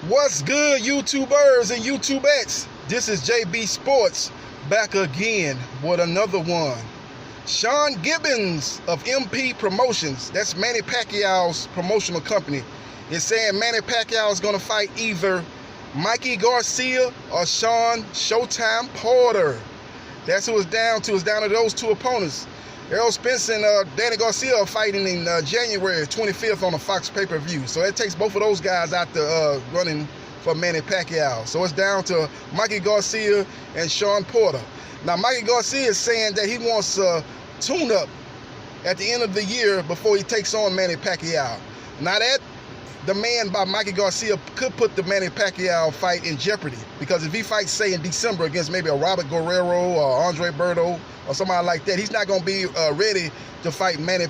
What's good, YouTubers and YouTubettes? This is JB Sports back again with another one. Sean Gibbons of MP Promotions, that's Manny Pacquiao's promotional company, is saying Manny Pacquiao is going to fight either Mikey Garcia or Shawn Showtime Porter. That's who it's down to. It's down to those two opponents. Errol Spence and Danny Garcia are fighting in January 25th on a Fox pay-per-view. So it takes both of those guys out the running for Manny Pacquiao. So it's down to Mikey Garcia and Shawn Porter. Now, Mikey Garcia is saying that he wants a tune-up at the end of the year before he takes on Manny Pacquiao. Now, that demand by Mikey Garcia could put the Manny Pacquiao fight in jeopardy, because if he fights, say, in December against maybe a Robert Guerrero or Andre Berto or somebody like that, he's not going to be ready to fight Manny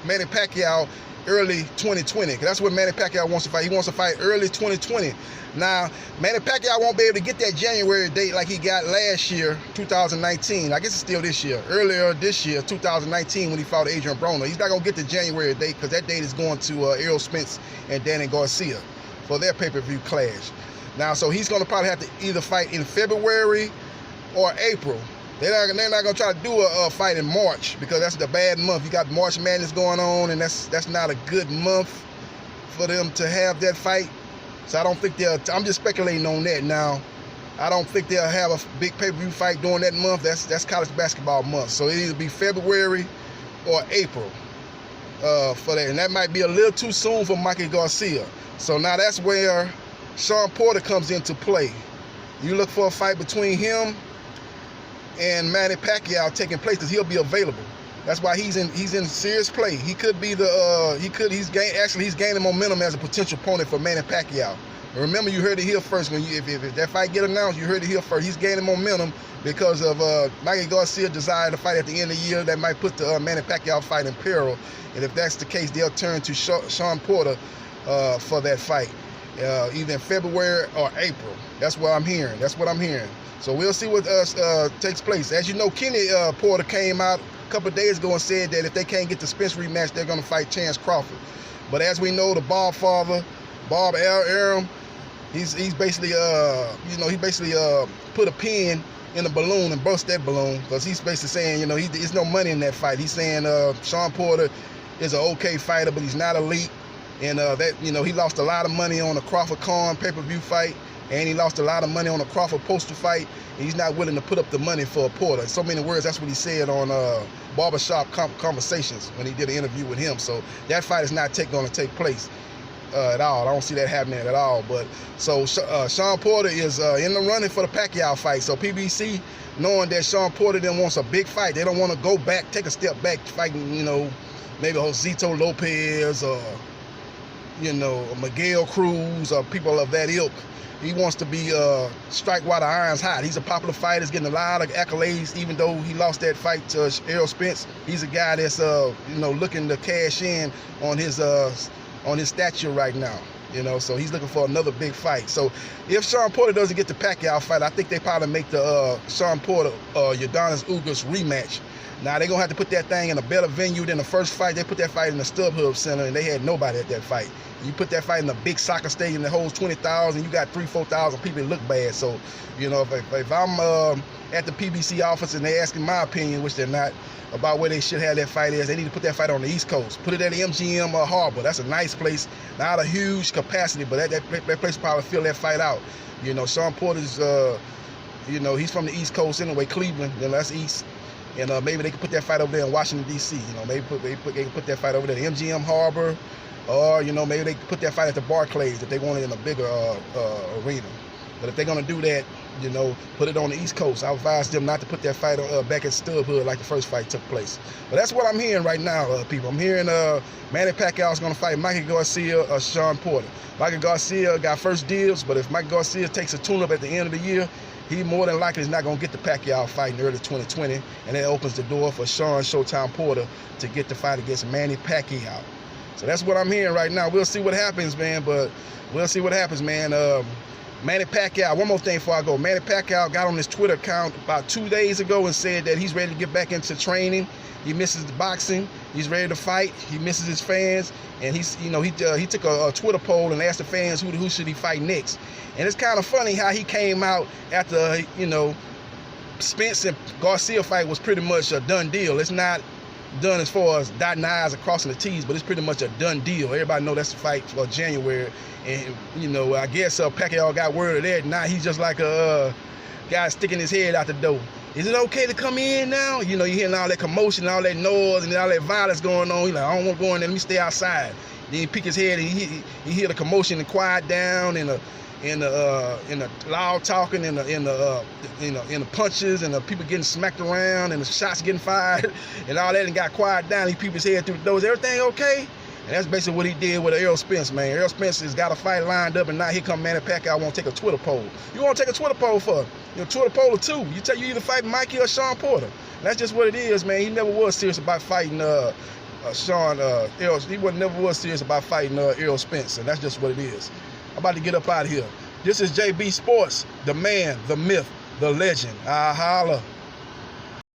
Pacquiao early 2020. That's what Manny Pacquiao wants to fight. He wants to fight early 2020. Now, Manny Pacquiao won't be able to get that January date like he got last year, 2019. I guess it's still this year. Earlier this year, 2019, when he fought Adrian Broner. He's not going to get the January date because that date is going to Errol Spence and Danny Garcia for their pay-per-view clash. Now, so he's going to probably have to either fight in February or April. They're not going to try to do a fight in March, because that's the bad month. You got March Madness going on, and that's not a good month for them to have that fight. So I don't think I'm just speculating on that now. I don't think they'll have a big pay-per-view fight during that month. That's college basketball month. So it'll either be February or April for that. And that might be a little too soon for Mikey Garcia. So now that's where Shawn Porter comes into play. You look for a fight between him and Manny Pacquiao taking place, because he'll be available. That's why he's in serious play. He could be he's gaining momentum as a potential opponent for Manny Pacquiao. And remember, you heard it here first. If that fight get announced, you heard it here first. He's gaining momentum because of Mikey Garcia's desire to fight at the end of the year. That might put the Manny Pacquiao fight in peril. And if that's the case, they'll turn to Shawn Porter for that fight, either in February or April. That's what I'm hearing. So we'll see what takes place. As you know, Kenny Porter came out a couple of days ago and said that if they can't get the Spence rematch, they're going to fight Chance Crawford. But as we know, the Bob father, Bob Arum, he's basically put a pin in the balloon and burst that balloon, because he's basically saying, there's no money in that fight. He's saying Shawn Porter is an okay fighter, but he's not elite, and he lost a lot of money on the Crawford-Khan pay-per-view fight. And he lost a lot of money on a Crawford poster fight, and he's not willing to put up the money for a Porter. In so many words, that's what he said on Barbershop Conversations when he did an interview with him. So that fight is not going to take place at all. I don't see that happening at all. But so Shawn Porter is in the running for the Pacquiao fight. So PBC, knowing that Shawn Porter then wants a big fight, they don't want to go back, take a step back, fighting, maybe Josito Lopez or, Miguel Cruz or people of that ilk. He wants to be strike while the iron's hot. He's a popular fighter. He's getting a lot of accolades, even though he lost that fight to Errol Spence. He's a guy that's looking to cash in on his stature right now. So he's looking for another big fight. So if Shawn Porter doesn't get the Pacquiao fight, I think they probably make the Shawn Porter Udonis Ugas rematch. Now they're gonna have to put that thing in a better venue than the first fight. They put that fight in the StubHub Center, and they had nobody at that fight. You put that fight in a big soccer stadium that holds 20,000, you got 3,000-4,000 people. It look bad. So, if I'm at the PBC office and they're asking my opinion, which they're not, about where they should have that fight is, they need to put that fight on the East Coast. Put it at the MGM Harbor. That's a nice place. Not a huge capacity, but that place will probably fill that fight out. Shawn Porter's, he's from the East Coast anyway, Cleveland. That's East. And maybe they could put that fight over there in Washington, D.C. Maybe they could put that fight over there at the MGM Harbor. Or, maybe they could put that fight at the Barclays if they want it in a bigger arena. But if they're going to do that, put it on the East Coast. I advise them not to put that fight back at StubHub like the first fight took place. But that's what I'm hearing right now, people. I'm hearing Manny Pacquiao is going to fight Mikey Garcia or Shawn Porter. Mikey Garcia got first deals, but if Mikey Garcia takes a tune-up at the end of the year, he more than likely is not going to get the Pacquiao fight in early 2020, and that opens the door for Shawn Showtime Porter to get the fight against Manny Pacquiao. So that's what I'm hearing right now. We'll see what happens, man. Manny Pacquiao, one more thing before I go. Manny Pacquiao got on his Twitter account about 2 days ago and said that he's ready to get back into training. He misses the boxing. He's ready to fight. He misses his fans, and he took a Twitter poll and asked the fans who should he fight next. And it's kind of funny how he came out after Spence and Garcia fight was pretty much a done deal. It's not done as far as dotting the I's and crossing the T's, but it's pretty much a done deal. Everybody know that's the fight for January. And, I guess Pacquiao got word of that. Now he's just like a guy sticking his head out the door. Is it okay to come in now? You're hearing all that commotion, all that noise, and all that violence going on. He's like, I don't want to go in there. Let me stay outside. Then he pick his head and he hear the commotion and quiet down and the loud talking and the punches and the people getting smacked around and the shots getting fired and all that, and got quiet down. He peeped his head through the door. Is everything okay? And that's basically what he did with Errol Spence, man. Errol Spence has got a fight lined up, and now here come Manny Pacquiao want to take a Twitter poll. You want to take a Twitter poll for? Twitter poll or two. You either fight Mikey or Shawn Porter. And that's just what it is, man. He never was serious about fighting Errol. He never was serious about fighting Errol Spence, and that's just what it is. I'm about to get up out of here. This is JB Sports, the man, the myth, the legend. I holla.